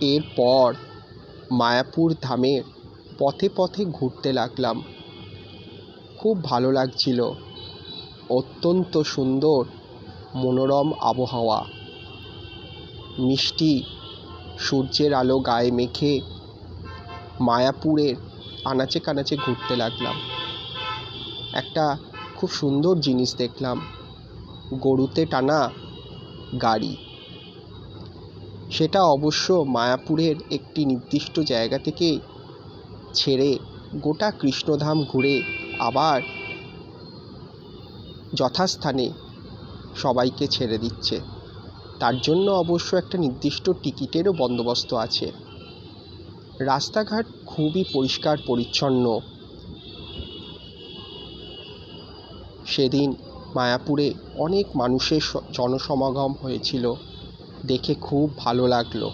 এরপর মায়াপুর ধামের পথে পথে ঘুরতে লাগলাম। খুব ভালো লাগছিল। অত্যন্ত সুন্দর মনোরম আবহাওয়া, মিষ্টি সূর্যের আলো গায়ে মেখে মায়াপুরের আনাচে কানাচে ঘুরতে লাগলাম। একটা খুব সুন্দর জিনিস দেখলাম, গরুতে টানা গাড়ি। সেটা অবশ্য মায়াপুরের একটি নির্দিষ্ট জায়গা থেকে ছেড়ে গোটা কৃষ্ণধাম ঘুরে আবার যথাস্থানে সবাইকে ছেড়ে দিচ্ছে। তার জন্য অবশ্য একটা নির্দিষ্ট টিকিটেরও বন্দোবস্ত আছে। রাস্তাঘাট খুবই পরিষ্কার পরিচ্ছন্ন। সেদিন মায়াপুরে অনেক মানুষের জনসমাগম হয়েছিল, দেখে খুব ভালো লাগলো।